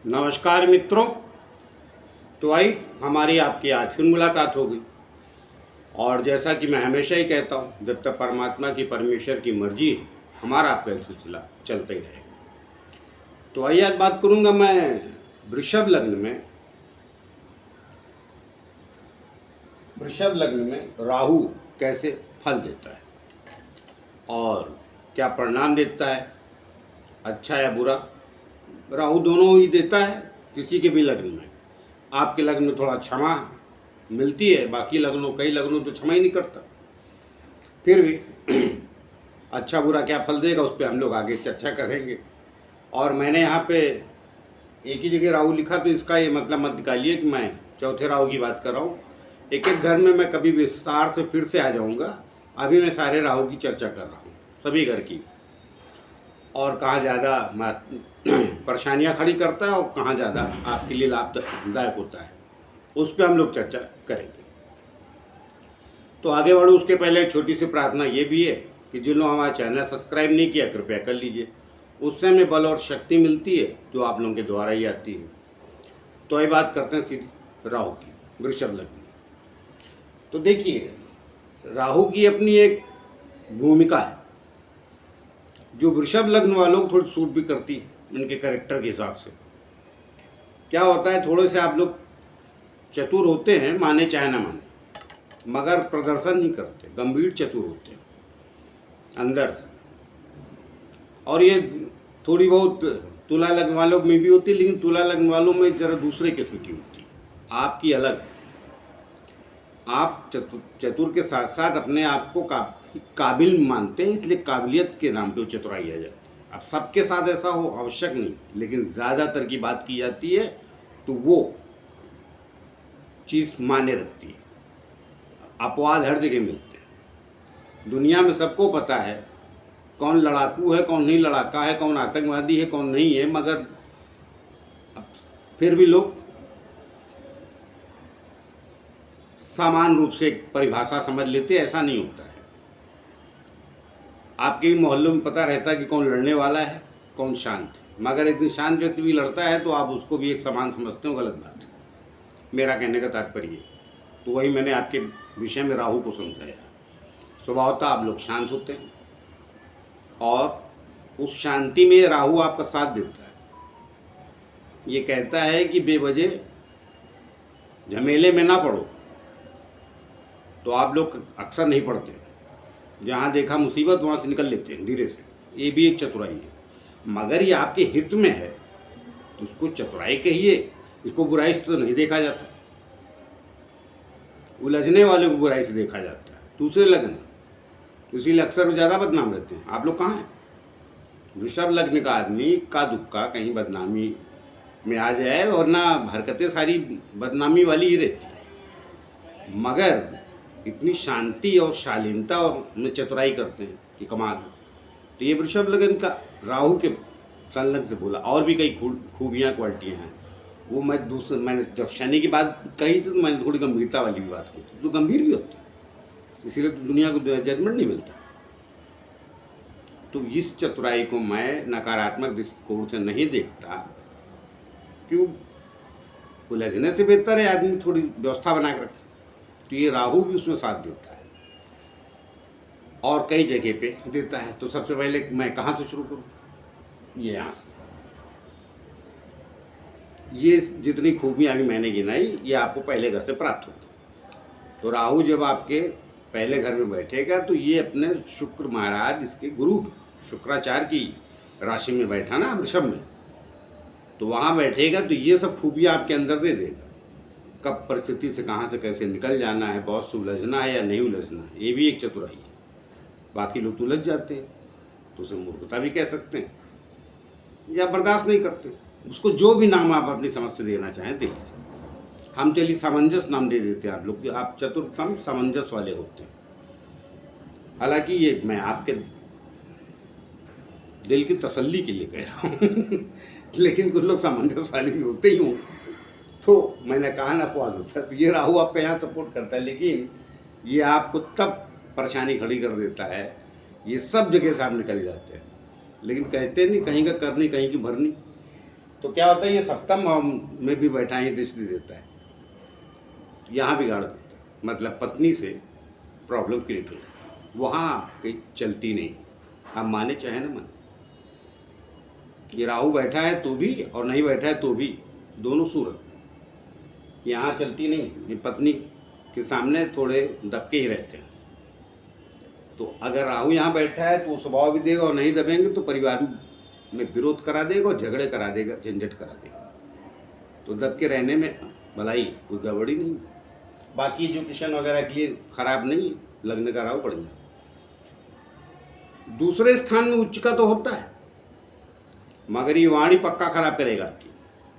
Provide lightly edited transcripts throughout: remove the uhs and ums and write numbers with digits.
नमस्कार मित्रों। तो आई हमारी आपकी आज फिर मुलाकात हो गई। और जैसा कि मैं हमेशा ही कहता हूँ, जब तक परमात्मा की परमेश्वर की मर्जी है, हमारा आपका सिलसिला चलता ही रहेगा। तो आइए आज बात करूँगा मैं वृषभ लग्न में राहु कैसे फल देता है और क्या परिणाम देता है, अच्छा या बुरा। राहु दोनों ही देता है किसी के भी लग्न में। आपके लग्न में थोड़ा क्षमा मिलती है, बाकी लग्नों कई लग्नों तो क्षमा ही नहीं करता। फिर भी अच्छा बुरा क्या फल देगा उस पर हम लोग आगे चर्चा करेंगे। और मैंने यहाँ पे एक ही जगह राहु लिखा, तो इसका ये मतलब मत निकालिए कि मैं चौथे राहु की बात कर रहा हूँ। एक एक घर में मैं कभी विस्तार से फिर से आ जाऊँगा। अभी मैं सारे राहु की चर्चा कर रहा हूँ, सभी घर की, और कहाँ ज़्यादा परेशानियाँ खड़ी करता है और कहाँ ज़्यादा आपके लिए लाभदायक होता है, उस पर हम लोग चर्चा करेंगे। तो आगे बढ़ो उसके पहले एक छोटी सी प्रार्थना ये भी है कि जिन लोग हमारा चैनल सब्सक्राइब नहीं किया कृपया कर लीजिए, उससे हमें बल और शक्ति मिलती है जो आप लोगों के द्वारा ही आती है। तो ये बात करते हैं सीधी राहु की, वृषभ लग्न। तो देखिए, राहु की अपनी एक भूमिका है जो वृषभ लग्न वालों को थोड़ी सूट भी करती है उनके कैरेक्टर के हिसाब से। क्या होता है, थोड़े से आप लोग चतुर होते हैं, माने चाहे ना माने, मगर प्रदर्शन नहीं करते, गंभीर चतुर होते हैं अंदर से। और ये थोड़ी बहुत तुला लग्न वालों में भी होती है, लेकिन तुला लग्न वालों में जरा दूसरे किस्म की होती है, आपकी अलग। आप चतुर के साथ साथ अपने आप को काबिल मानते हैं, इसलिए काबिलियत के नाम पे चतुराई आ जाती है। अब सबके साथ ऐसा हो आवश्यक नहीं, लेकिन ज़्यादातर की बात की जाती है तो वो चीज़ माने रखती है। अपवाद हर जगह मिलते हैं दुनिया में, सबको पता है कौन लड़ाकू है, कौन नहीं लड़ाका है, कौन आतंकवादी है, कौन नहीं है, मगर फिर भी लोग समान रूप से एक परिभाषा समझ लेते हैं। ऐसा नहीं होता है। आपके भी मोहल्लों में पता रहता है कि कौन लड़ने वाला है, कौन शांत है, मगर एक दिन शांत व्यक्ति भी लड़ता है तो आप उसको भी एक समान समझते हो। गलत बात है, मेरा कहने का तात्पर्य। तो वही मैंने आपके विषय में राहु को समझाया। स्वभावतः आप लोग शांत होते हैं और उस शांति में राहु आपका साथ देता है। ये कहता है कि बेवजह झमेले में ना पड़ो, तो आप लोग अक्सर नहीं पड़ते। जहाँ देखा मुसीबत वहाँ से निकल लेते हैं धीरे से। ये भी एक चतुराई है, मगर ये आपके हित में है तो उसको चतुराई कहिए, इसको बुराई से तो नहीं देखा जाता। उलझने वाले को बुराई से देखा जाता है, दूसरे लग्न, इसीलिए अक्सर ज़्यादा बदनाम रहते हैं। आप लोग कहाँ हैं? वृषभ लग्न का आदमी का दुक्का कहीं बदनामी में आ जाए, वरना हरकतें सारी बदनामी वाली ही रहती है, मगर इतनी शांति और शालीनता में चतुराई करते हैं कि कमाल। तो ये वृषभ लग्न का राहु के संलग्न से बोला। और भी कई खूबियाँ क्वालिटियाँ हैं, वो मैंने जब शनि की बात कही थी तो मैंने थोड़ी गंभीरता वाली भी बात की थी, तो गंभीर भी होता है, इसीलिए तो दुनिया को जजमेंट नहीं मिलता। तो इस चतुराई को मैं नकारात्मक दृष्टिकोण से नहीं देखता। क्यों? उलझने से बेहतर है आदमी थोड़ी व्यवस्था बना कर रखे। तो ये राहु भी उसमें साथ देता है और कई जगह पे देता है। तो सबसे पहले मैं कहाँ से शुरू करूँ? ये यहाँ से। ये जितनी खूबियाँ अभी मैंने गिनाई, ये आपको पहले घर से प्राप्त होगी। तो राहु जब आपके पहले घर में बैठेगा तो ये अपने शुक्र महाराज, इसके गुरु शुक्राचार्य की राशि में बैठा ना, वृषभ में, तो वहाँ बैठेगा तो ये सब खूबियाँ आपके अंदर दे देगा। कब परिस्थिति से कहाँ से कैसे निकल जाना है, बहुत से उलझना है या नहीं उलझना है, ये भी एक चतुराई है। बाकी लोग तो उलझ जाते हैं, तो उसे मूर्खता भी कह सकते हैं या बर्दाश्त नहीं करते। उसको जो भी नाम आप अपनी समझ से देना चाहें दे लीजिए। हम चलिए सामंजस्य नाम दे देते हैं आप लोग, आप चतुर्थम सामंजस्य वाले होते हैं। हालांकि ये मैं आपके दिल की तसल्ली के लिए कह रहा हूँ लेकिन कुछ लोग सामंजस्य वाले भी होते ही हों, तो मैंने कहा ना अपवाद होता है। तो ये राहु आपका यहाँ सपोर्ट करता है, लेकिन ये आपको तब परेशानी खड़ी कर देता है। ये सब जगह से आप निकल जाते हैं, लेकिन कहते नहीं कहीं का करनी कहीं की भरनी। तो क्या होता है, ये सप्तम भाव में भी बैठा ही दृष्टि देता है, यहाँ बिगाड़ देता है, मतलब पत्नी से प्रॉब्लम क्रिएट हो जाती है, वहाँ आपकी चलती नहीं, आप माने चाहे ना माने। ये राहु बैठा है तो भी और नहीं बैठा है तो भी, दोनों सूरत यहाँ चलती नहीं, ये पत्नी के सामने थोड़े दबके ही रहते हैं। तो अगर राहु यहाँ बैठा है तो स्वभाव भी देगा, और नहीं दबेंगे तो परिवार में विरोध करा देगा और झगड़े करा देगा, झंझट करा देगा। तो दब के रहने में भलाई कोई गड़बड़ी नहीं। बाकी एजुकेशन वगैरह के लिए खराब नहीं, लगने का राहु बढ़िया। दूसरे स्थान में उच्च का तो होता है, मगर ये वाणी पक्का खराब करेगा आपकी,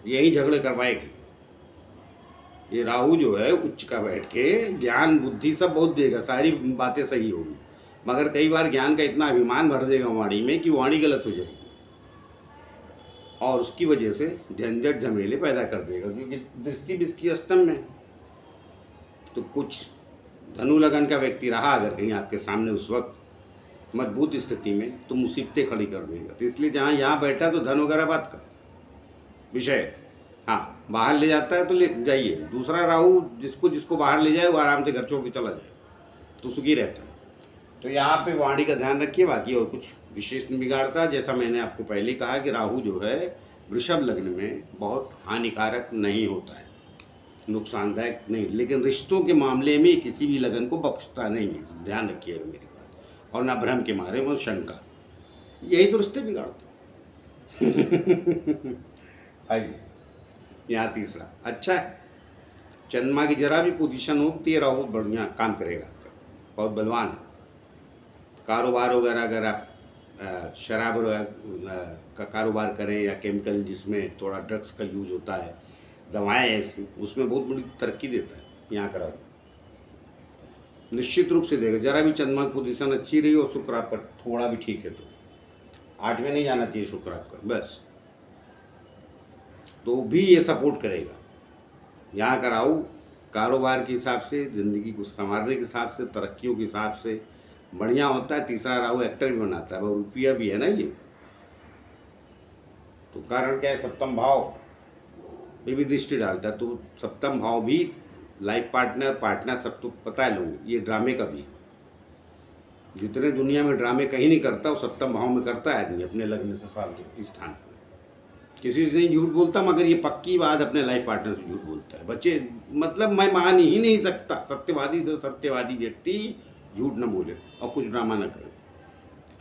यही झगड़े करवाएगी। ये राहु जो है उच्च का बैठ के ज्ञान बुद्धि सब बहुत देगा, सारी बातें सही होगी, मगर कई बार ज्ञान का इतना अभिमान भर देगा वाणी में कि वाणी गलत हो जाएगी, और उसकी वजह से झंझट झमेले पैदा कर देगा, क्योंकि दृष्टि भी इसकी अष्टम में। तो कुछ धनु लगन का व्यक्ति रहा अगर कहीं आपके सामने उस वक्त मजबूत स्थिति में, तो मुसीबतें खड़ी कर देगा। तो इसलिए जहाँ यहाँ बैठा तो धन वगैरह बात का विषय, हाँ बाहर ले जाता है तो ले जाइए। दूसरा राहु जिसको जिसको बाहर ले जाए वो आराम से घर छोड़ के चला जाए तो सुखी रहता है। तो यहाँ पे वाणी का ध्यान रखिए, बाकी और कुछ विशेष नहीं बिगाड़ता। जैसा मैंने आपको पहले कहा कि राहु जो है वृषभ लग्न में बहुत हानिकारक नहीं होता है, नुकसानदायक नहीं, लेकिन रिश्तों के मामले में किसी भी लगन को बख्शता नहीं है, ध्यान रखिएगा मेरी बात। और ना भ्रम के मारे में शंका, यही तो रिश्ते बिगाड़ते आइए यहाँ तीसरा अच्छा है, चंद्रमा की जरा भी पोजीशन हो तो ये राहु बढ़िया काम करेगा आपका, बहुत बलवान है। कारोबार वगैरह अगर आप शराब का कारोबार करें या केमिकल जिसमें थोड़ा ड्रग्स का यूज होता है, दवाएं ऐसी, उसमें बहुत बड़ी तरक्की देता है यहाँ का राहु, निश्चित रूप से देगा। जरा भी चंद्रमा की पोजीशन अच्छी रही और शुक्र आप पर थोड़ा भी ठीक है तो 8वें नहीं जाना चाहिए शुक्र आपका बस, तो भी ये सपोर्ट करेगा। यहाँ का राहु कारोबार के हिसाब से, ज़िंदगी को संवारने के हिसाब से, तरक्कियों के हिसाब से बढ़िया होता है। तीसरा राहु एक्टर भी बनाता है, रुपया भी है ना ये, तो कारण क्या है, सप्तम भाव पे भी दृष्टि डालता है। तो सप्तम भाव भी लाइफ पार्टनर सब तो पता है लोगों, ये ड्रामे का भी, जितने दुनिया में ड्रामे कहीं नहीं करता वो सप्तम भाव में करता है आदमी, अपने लगने से साल के स्थान पर। किसी से नहीं झूठ बोलता, मगर ये पक्की बात अपने लाइफ पार्टनर से झूठ बोलता है। बच्चे मतलब मैं मान ही नहीं सकता, सत्यवादी से सत्यवादी व्यक्ति झूठ न बोले और कुछ ड्रामा न करे,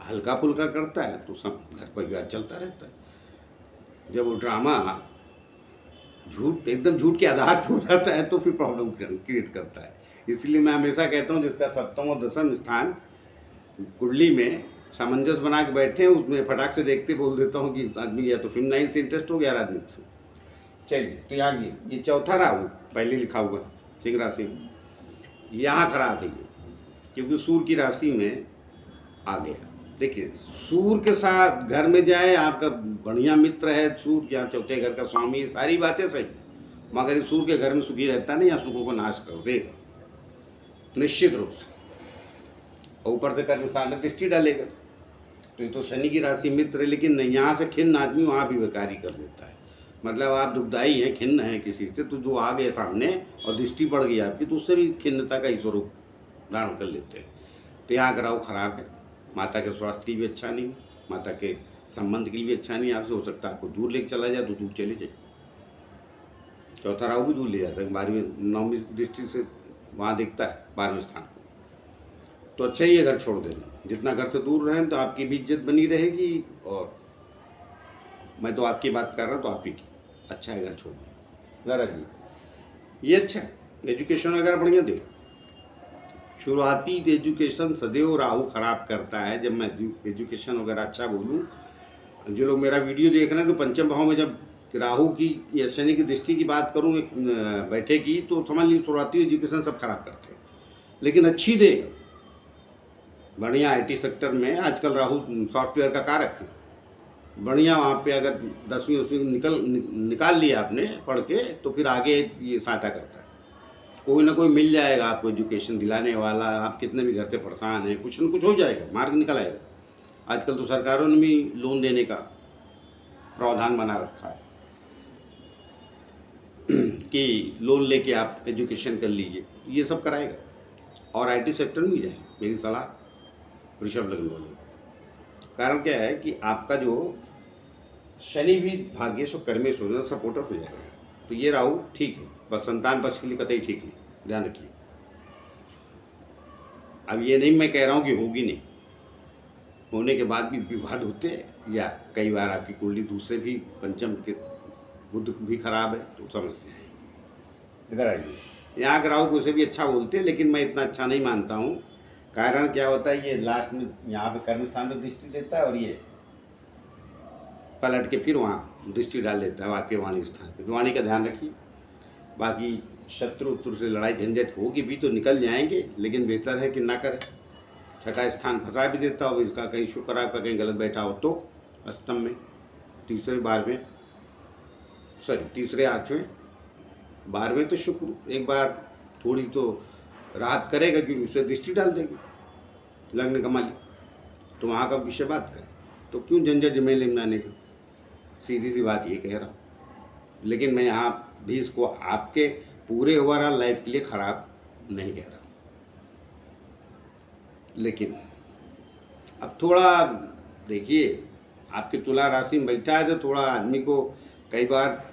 हल्का फुल्का करता है तो सब घर परिवार चलता रहता है। जब वो ड्रामा झूठ एकदम झूठ के आधार पर हो जाता है तो फिर प्रॉब्लम क्रिएट करता है। इसलिए मैं हमेशा कहता हूँ जिसका सप्तम और दसम स्थान कुंडली में सामंजस्य बना के बैठे हैं, उसमें फटाक से देखते बोल देता हूँ कि आदमी या तो फिल्म लाइन से इंटरेस्ट हो गया राजनीति से। चलिए तो यहाँ ये चौथा राहु पहले लिखा हुआ सिंह राशि में, यहाँ खराब है ये, क्योंकि सूर्य की राशि में आ गया। देखिए सूर्य के साथ घर में जाए, आपका बढ़िया मित्र है सूर्य, या चौथे घर का स्वामी, सारी बातें सही, मगर सूर्य के घर में सुखी रहता नहीं, या सुखों को नाश कर देगा निश्चित रूप से, ऊपर से कर्म स्थान में दृष्टि डालेगा। तो ये तो शनि की राशि मित्र है, लेकिन यहाँ से खिन्न आदमी वहाँ भी बेकारी कर देता है। मतलब आप दुखदाई हैं, खिन्न हैं किसी से, तो जो आ गए सामने और दृष्टि पड़ गई आपकी, तो उससे भी खिन्नता का ही स्वरूप धारण कर लेते हैं। तो यहाँ का राहु खराब है, माता के स्वास्थ्य के लिए भी अच्छा नहीं, माता के संबंध के लिए भी अच्छा नहीं। आपसे हो सकता है आपको दूर लेके चला जाए तो दूर चले जाए, चौथा राहु भी दूर ले जाता है, 12वीं 9वीं दृष्टि से वहाँ दिखता है 12वें स्थान को। तो अच्छा ही है घर छोड़ देना, जितना घर से दूर रहें तो आपकी भी इज्जत बनी रहेगी, और मैं तो आपकी बात कर रहा हूँ तो आप ही की, अच्छा है घर छोड़ना ज़रा जी। ये अच्छा है, एजुकेशन वगैरह बढ़िया दे। शुरुआती एजुकेशन सदैव राहु खराब करता है। जब मैं एजुकेशन वगैरह अच्छा बोलूँ, जो लोग मेरा वीडियो देख रहे हैं, तो पंचम भाव में जब राहु की या शनि की दृष्टि की बात करूँ बैठे की, तो समझ लीजिए शुरुआती एजुकेशन सब खराब करते हैं, लेकिन अच्छी देगा बढ़िया। IT सेक्टर में आजकल राहु सॉफ्टवेयर का कारक है, बढ़िया। वहाँ पे अगर 10वीं निकाल लिया आपने पढ़ के, तो फिर आगे ये सहायता करता है, कोई ना कोई मिल जाएगा आपको एजुकेशन दिलाने वाला। आप कितने भी घर से परेशान हैं, कुछ न कुछ हो जाएगा, मार्ग निकल आएगा। आजकल तो सरकारों ने भी लोन देने का प्रावधान बना रखा है, कि लोन लेके आप एजुकेशन कर लीजिए, ये सब कराएगा। और आईटी सेक्टर में भी जाए, मेरी सलाह वृषभ लग्न वालों को। कारण क्या है कि आपका जो शनि भी भाग्येश और कर्मेश हो सपोर्टर हो जाएगा, तो ये राहु ठीक है, बस संतान पक्ष के लिए कतई ठीक नहीं, ध्यान रखिए। अब ये नहीं मैं कह रहा हूँ कि होगी नहीं, होने के बाद भी विवाद होते हैं, या कई बार आपकी कुंडली दूसरे भी पंचम के बुध भी खराब है तो समस्या है। इधर आइए, यहाँ का राहु को भी अच्छा बोलते हैं, लेकिन मैं इतना अच्छा नहीं मानता हूँ। कारण क्या होता है, ये लास्ट में यहाँ पे कर्म स्थान पर दृष्टि देता है और ये पलट के फिर वहाँ दृष्टि डाल देता है आपके वाणी स्थान पर। वाणी का ध्यान रखिए। बाकी शत्रु उत्तर से लड़ाई झंझट होगी भी तो निकल जाएंगे, लेकिन बेहतर है कि ना करें। छठा स्थान फंसा भी देता हो, इसका कहीं शुक्र आपका कहीं गलत बैठा हो तो अष्टम में, तीसरे 8वें 12वें तो शुक्र एक बार थोड़ी तो राहत करेगा, क्योंकि उससे दृष्टि डाल देगी लग्न का मालिक, तो वहाँ का विषय बात करें, तो क्यों झंझट झमेले में आने का। सीधी सी बात ये कह रहा हूँ, लेकिन मैं यहाँ भी इसको आपके पूरे ओवरऑल लाइफ के लिए ख़राब नहीं कह रहा। लेकिन अब थोड़ा देखिए, आपके तुला राशि में बैठा है तो थोड़ा आदमी को कई बार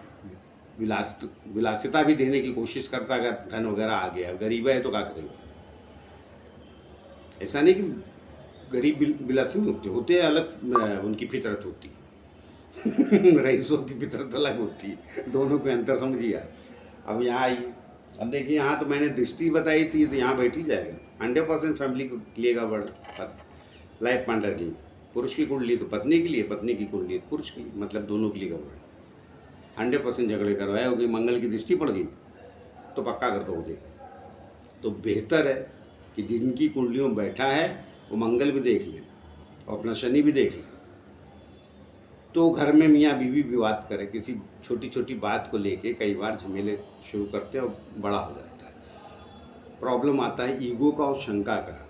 विलासिता भी देने की कोशिश करता है। अगर धन वगैरह आ गया, गरीब है तो क्या करेगा। ऐसा नहीं कि गरीब विलासी नहीं होते हैं, अलग उनकी फितरत होती है। रईसों की फितरत अलग होती है, दोनों को अंतर समझिए। अब यहाँ आइए, अब देखिए यहाँ तो मैंने दृष्टि बताई थी, तो यहाँ बैठ ही जाएगा 100% फैमिली को लेगा बड़ा लाइफ पार्टनर की। पुरुष की कुंडली तो पत्नी के लिए, पत्नी की कुंडली पुरुष की, मतलब दोनों के लिए गड़बड़। 100% झगड़े करवाए होगी, मंगल की दृष्टि पड़ गई तो पक्का कर दोगे। तो बेहतर है कि जिनकी कुंडलियों में बैठा है वो मंगल भी देख ले और अपना शनि भी देख ले, तो घर में मियाँ बीवी विवाद करे, किसी छोटी छोटी बात को लेके कई बार झमेले शुरू करते हैं और बड़ा हो जाता है। प्रॉब्लम आता है ईगो का और शंका का,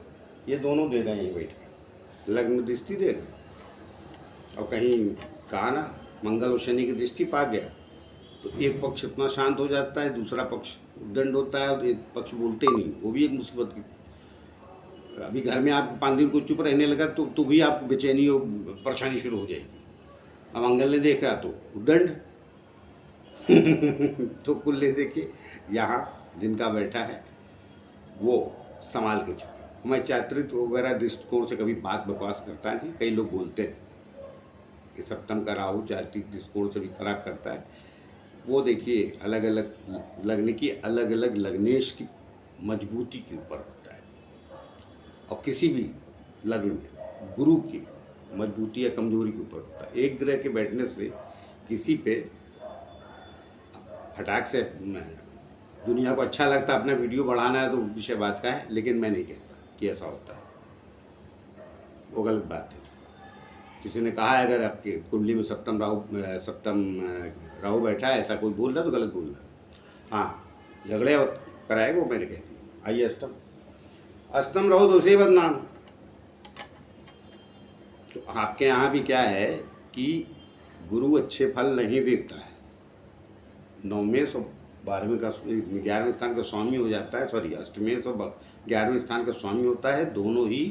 ये दोनों देगा यहीं बैठ के, लग्न में दृष्टि देगा। और कहीं कहा ना मंगल और शनि की दृष्टि पा गया तो एक पक्ष इतना शांत हो जाता है, दूसरा पक्ष दंड होता है, और एक पक्ष बोलते ही नहीं, वो भी एक मुसीबत की। अभी घर में आप 5 दिन को चुप रहने लगा तो भी आपको बेचैनी और परेशानी शुरू हो जाएगी। अब मंगल ने देखा तो दंड। तो कुल ले देखिए, यहाँ जिनका बैठा है वो संभाल के चुके। मैं चारित्रिक वगैरह दृष्टिकोण से कभी बात बकवास करता नहीं। कई लोग बोलते हैं कि सप्तम का राहु चारित्रिक दृष्टिकोण से भी खराब करता है। वो देखिए अलग अलग लग्न की अलग अलग लग्नेश की मजबूती के ऊपर होता है, और किसी भी लग्न में गुरु की मजबूती या कमजोरी के ऊपर होता है। एक ग्रह के बैठने से किसी पे फटाक से दुनिया को अच्छा लगता है, अपना वीडियो बढ़ाना है तो विषय बात का है, लेकिन मैं नहीं कहता कि ऐसा होता है, वो गलत बात है। किसी ने कहा है अगर आपके कुंडली में सप्तम राहु बैठा है, ऐसा कोई बोल रहा तो गलत बोल रहा। हाँ, झगड़े और कराएगा वो मैंने कहती हूँ। आइए अष्टम राहु तो उसे बदनाम। तो आपके यहाँ भी क्या है कि गुरु अच्छे फल नहीं देता है। 9वें और 12वें का 11वें स्थान का स्वामी हो जाता है, सॉरी अष्टमें और 11वें स्थान का स्वामी होता है, दोनों ही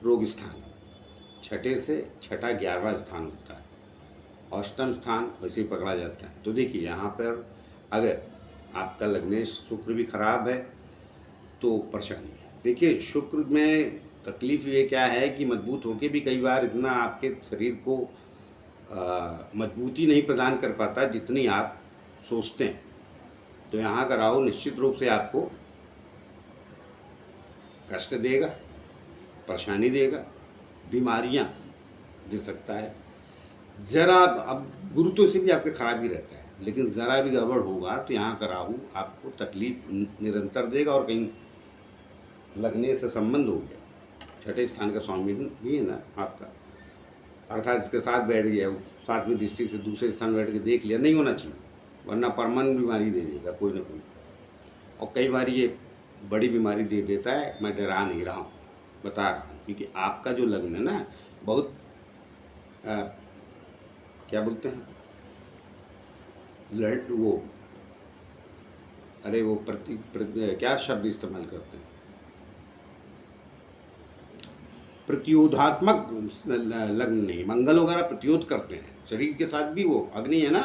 रोग स्थान। छठे से छठा 11वां स्थान होता है, अष्टम स्थान वैसे ही पकड़ा जाता है। तो देखिए यहाँ पर अगर आपका लग्नेश शुक्र भी खराब है तो परेशानी है। देखिए शुक्र में तकलीफ ये क्या है कि मजबूत होके भी कई बार इतना आपके शरीर को मजबूती नहीं प्रदान कर पाता जितनी आप सोचते हैं। तो यहाँ का राहु निश्चित रूप से आपको कष्ट देगा, परेशानी देगा, बीमारियाँ दे सकता है। ज़रा अब गुरु तो से भी आपके खराब ही रहता है, लेकिन ज़रा भी गड़बड़ होगा तो यहाँ का राहु आपको तकलीफ निरंतर देगा। और कहीं लगने से संबंध हो गया, छठे स्थान का स्वामी भी है ना आपका, अर्थात इसके साथ बैठ गया, साथ में दृष्टि से दूसरे स्थान बैठ के देख लिया, नहीं होना चाहिए, वरना परमानेंट बीमारी दे देगा कोई ना कोई। और कई बार ये बड़ी बीमारी दे देता है, मैं डरा नहीं रहा हूँ, बता रहा हूँ, क्योंकि आपका जो लग्न है ना बहुत क्या बोलते हैं वो अरे वो क्या शब्द इस्तेमाल करते हैं, प्रतियोधात्मक लग्न नहीं, मंगल वगैरह प्रतियोद करते हैं शरीर के साथ भी, वो अग्नि है ना,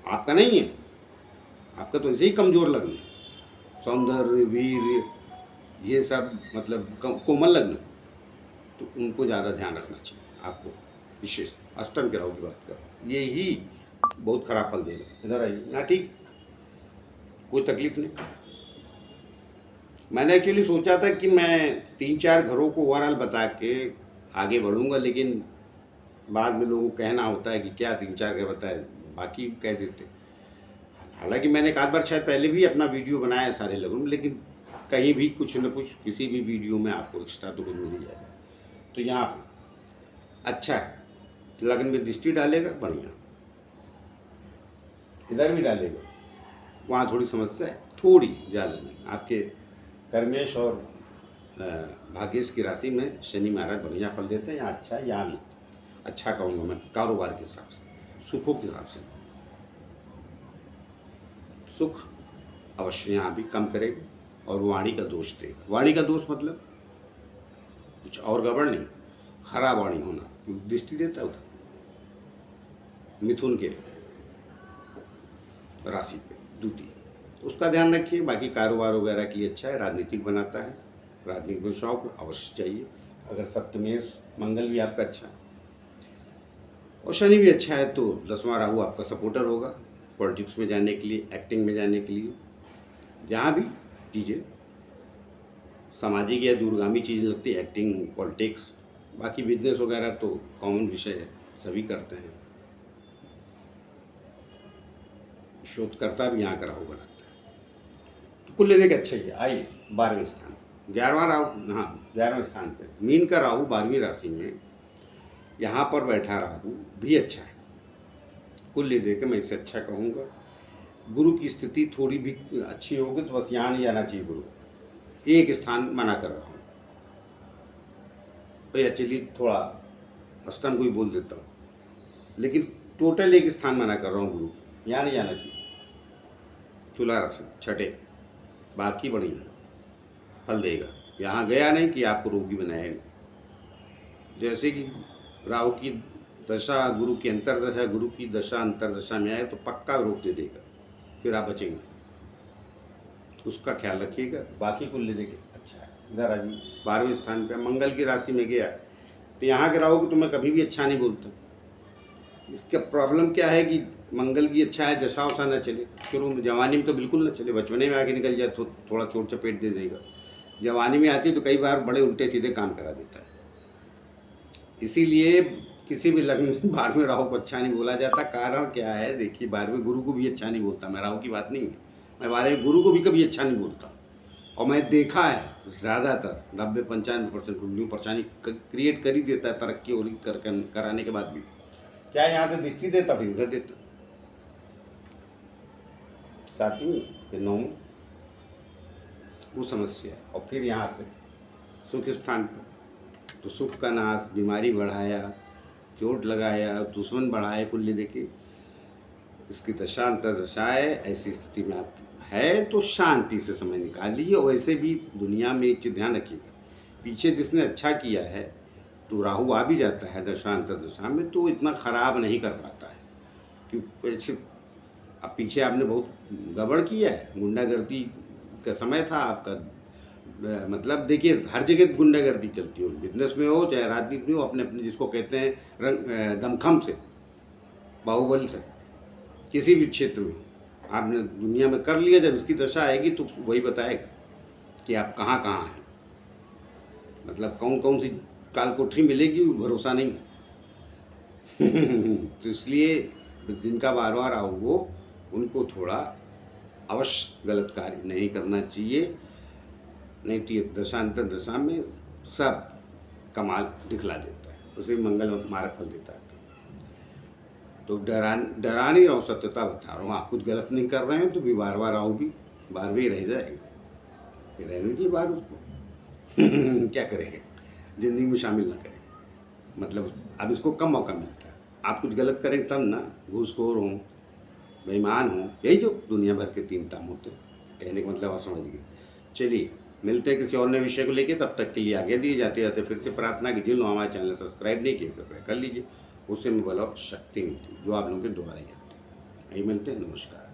आपका नहीं है, आपका तो ऐसे ही कमजोर लग्न है, सौंदर्य वीर ये सब मतलब कोमल लग्न, तो उनको ज़्यादा ध्यान रखना चाहिए आपको, विशेष अष्टम के राहु की बात कर, ये ही बहुत खराब फल देगा। इधर आइए ना, ठीक, कोई तकलीफ नहीं। मैंने एक्चुअली सोचा था कि मैं 3-4 घरों को ओवरऑल बता के आगे बढ़ूंगा, लेकिन बाद में लोगों को कहना होता है कि क्या 3-4 घर बताए, बाकी कह देते। हालांकि मैंने एक आध बार शायद पहले भी अपना वीडियो बनाया है सारे लोगों में, लेकिन कहीं भी कुछ न कुछ किसी भी वीडियो में आपको एक्स्ट्रा तो कुछ मिल ही जाएगा। तो यहाँ अच्छा है, लगन में दृष्टि डालेगा बढ़िया, इधर भी डालेगा, वहाँ थोड़ी समस्या है, थोड़ी ज़्यादा नहीं। आपके कर्मेश और भाग्येश की राशि में शनि महाराज बढ़िया फल देते हैं, यहाँ अच्छा है, यहाँ भी अच्छा कहूँगा मैं, कारोबार के हिसाब से, सुखों के हिसाब से सुख अवश्य यहाँ भी कम करेगा, और वाणी का दोष देगा। वाणी का दोष मतलब कुछ और गड़बड़ नहीं, खराब वाणी होना, क्योंकि दृष्टि देता है उधर मिथुन के राशि पे द्वितीय, उसका ध्यान रखिए। बाकी कारोबार वगैरह के लिए अच्छा है, राजनीतिक बनाता है, राजनीतिक में शौक अवश्य चाहिए। अगर सप्तमेश मंगल भी आपका अच्छा है और शनि भी अच्छा है, तो 10वां राहु आपका सपोर्टर होगा पॉलिटिक्स में जाने के लिए, एक्टिंग में जाने के लिए, जहाँ भी चीज़ें सामाजिक या दूरगामी चीज़ें लगती है, एक्टिंग, पॉलिटिक्स, बाकी बिजनेस वगैरह तो कॉमन विषय है, सभी करते हैं। शोधकर्ता भी यहाँ का राहु बनाता है, तो कुल लेने के अच्छा ही है। आइए 12वें स्थान, 11वां राहु, हाँ 11वें स्थान पे मीन का राहु 12वीं राशि में यहाँ पर बैठा राहु भी अच्छा है, कुल ले देकर मैं इसे अच्छा कहूँगा। गुरु की स्थिति थोड़ी भी अच्छी होगी, तो बस यहाँ नहीं जाना चाहिए गुरु, एक स्थान मना कर रहा हूँ भैया, चलिए थोड़ा अष्टम को ही बोल देता हूँ, लेकिन टोटल एक स्थान मना कर रहा हूँ, गुरु यहाँ नहीं जाना चाहिए। तुला राशि छठे, बाकी बढ़िया फल देगा, यहाँ गया नहीं कि आपको रोगी बनाएगा। जैसे कि राहु की दशा गुरु की अंतरदशा, गुरु की दशा अंतरदशा में आए तो पक्का रोक दे देगा, फिर आप बचेंगे, उसका ख्याल रखिएगा। बाकी को ले देंगे अच्छा है। इधर आ जी 12वें स्थान पे मंगल की राशि में गया, तो यहाँ के राहु को तो मैं कभी भी अच्छा नहीं बोलता। इसका प्रॉब्लम क्या है कि मंगल की अच्छा है, दशा वशा न चले, शुरू में जवानी में तो बिल्कुल न चले, बचपने में आगे निकल जाए तो थोड़ा चोट चपेट दे देगा, जवानी में आती तो कई बार बड़े उल्टे सीधे काम करा देता है। इसीलिए किसी भी लग्न में 12वें राहु को अच्छा नहीं बोला जाता। कारण क्या है, देखिए 12वें गुरु को भी अच्छा नहीं बोलता मैं, राहु की बात नहीं है, मैं 12वें गुरु को भी कभी अच्छा नहीं बोलता। और मैं देखा है ज़्यादातर 90-95% न्यू परेशानी क्रिएट कर ही देता है, तरक्की और कराने के बाद भी। क्या यहाँ से दृष्टि देता, फिर उधर देता, 7वीं फिर 9वीं, वो समस्या। और फिर यहाँ से सुख स्थान पर, तो सुख का नाश, बीमारी बढ़ाया, चोट लगाया, दुश्मन बढ़ाए, कुल देके इसकी दशा अंतरदशा है। ऐसी स्थिति में आप है तो शांति से समय निकाल लीजिए। और वैसे भी दुनिया में एक चीज़ ध्यान रखिएगा, पीछे जिसने अच्छा किया है तो राहु आ भी जाता है दशा अंतरदशा में, तो इतना खराब नहीं कर पाता है, क्योंकि अब पीछे आपने बहुत गड़बड़ किया है, गुंडागर्दी का समय था आपका, मतलब देखिए हर जगह गुंडागर्दी चलती हो, बिजनेस में हो चाहे राजनीति में हो, अपने अपने जिसको कहते हैं रंग दमखम से, बाहुबल से, किसी भी क्षेत्र में आपने दुनिया में कर लिया, जब इसकी दशा आएगी तो वही बताएगा कि आप कहाँ कहाँ हैं, मतलब कौन कौन सी काल कोठरी मिलेगी भरोसा नहीं। तो इसलिए जिनका बार बार आओ वो, उनको थोड़ा अवश्य गलत कार्य नहीं करना चाहिए, नहीं तो ये दशांतर दशा में सब कमाल दिखला देता है, उसे मंगल मारक फल देता है। तो डरा नहीं रहा हूँ, सत्यता बता रहा हूँ, आप कुछ गलत नहीं कर रहे हैं तो भी बार बार आओ भी 12वीं रह जाएगा, फिर रहने की बार उसको क्या करेंगे, ज़िंदगी में शामिल ना करें, मतलब अब इसको कम मौका मिलता है। आप कुछ गलत करेंगे तब ना, घूसखोर हों, बेईमान हों, यही जो दुनिया भर के 3 ताम होते हैं। कहने का मतलब आप समझ गए। चलिए मिलते हैं किसी और नए विषय को लेके, तब तक के लिए आगे दिए जाते जाते फिर से प्रार्थना की जिन लोग हमारे चैनल सब्सक्राइब नहीं किए कृपया कर लीजिए, उससे में बल और शक्ति मिलती है जो आप लोगों के द्वारा ही आती है। यही मिलते हैं, नमस्कार।